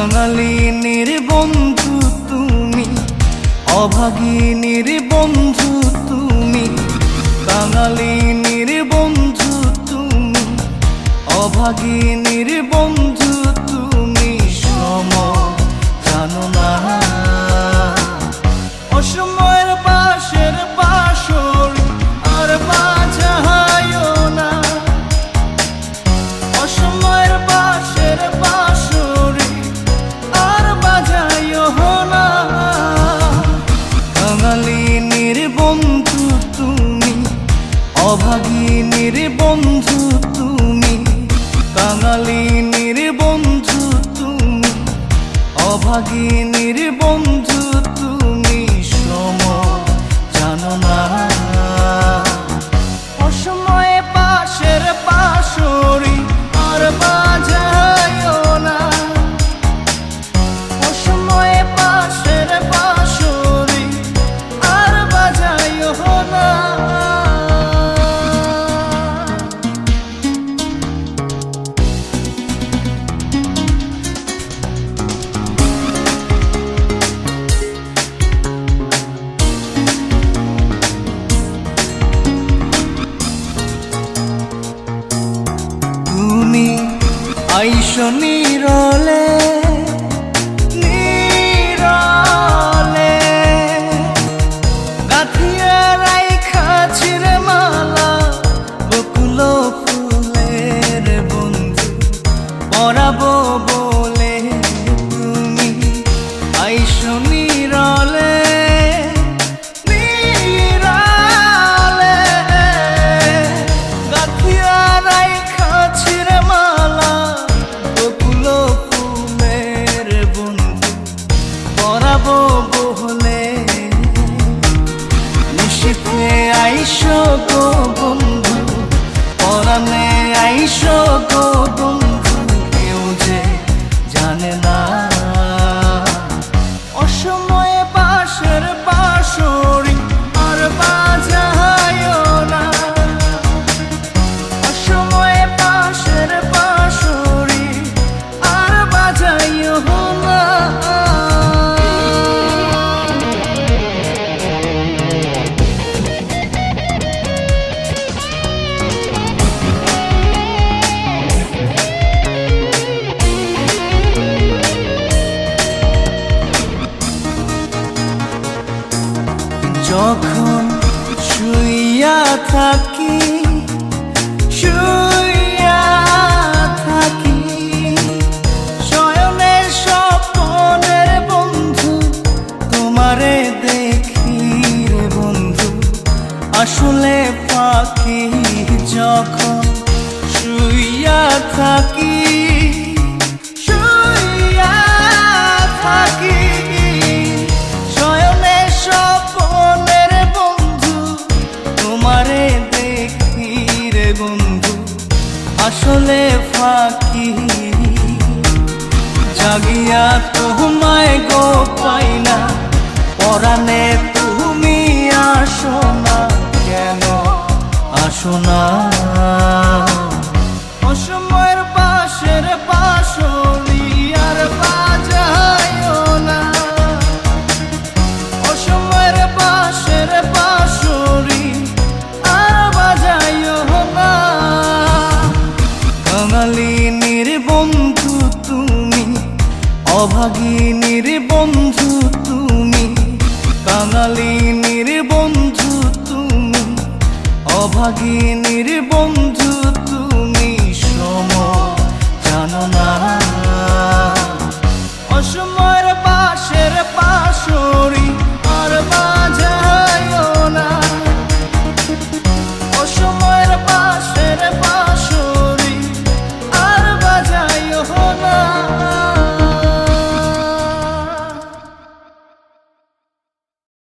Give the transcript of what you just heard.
কাঙালিনীর বন্ধু তুমি, অভাগিনীর বন্ধু তুমি। কাঙালিনীর বন্ধু তুমি, অভাগিনীর বন্ধু তুমি। সময় জানো না, অসময়ের পাশের বাসর আর বাজায়ও না। অসময়ের পাশের বাসর আর বাজায়ও না। কাঙালিনীর বন্ধু তুমি, অভাগিনীর বন্ধু তুমি। কাঙালিনীর বন্ধু তুমি, অভাগিনীর বন্ধু তুমি। সময় জানো না, অসময়ে পাশের বাঁশরি আর বাজায়ও না। অসময়ে পাশের বাঁশরি আর বাজায়ও না। তুমি আইসো নীরলে, নীরলে গাঁথিয়া রাইখা ছিঁড়ে মালা বকুল ফুলের বন্ধু পরাবো বলে। তুমি আইসো নীরলে, নীরলে গাঁথিয়া রাইখা ছিঁড়ে মালা বকুল ফুলের বন্ধু পরাবো বলে। নিশীথে আইসো গো বন্ধু, পরাণে আইসো গো বন্ধু। কেউ যে জানে না, অসময়ে পাশের বাঁশরি আর বাজায়ও না। অসময়ে পাশের বাঁশরি আর বাজায়ও না। যখন শুইয়া থাকি, শুইয়া থাকি শয়নে স্বপ্নের বন্ধু তোমারে দেখি রে বন্ধু আসলে পাখি। যখন শুইয়া থাকি, শুইয়া থাকি শয়নে স্বপ্নের বন্ধু তোমারে দেখি রে বন্ধু আসলে ফাঁকি। জাগিয়া তোমায় গো পাই না, পরাণে তুমি আসো না। কেন আসো না? অসময়ের পাশের বাঁশরি আর বাজায়ও না। অসময়ের পাশের বাঁশরি আর বাজায়ও না। কাঙালিনীর বন্ধু তুমি, অভাগিনীর বন্ধু তুমি। কাঙালিনীর বন্ধু তুমি, অভাগিনীর বন্ধু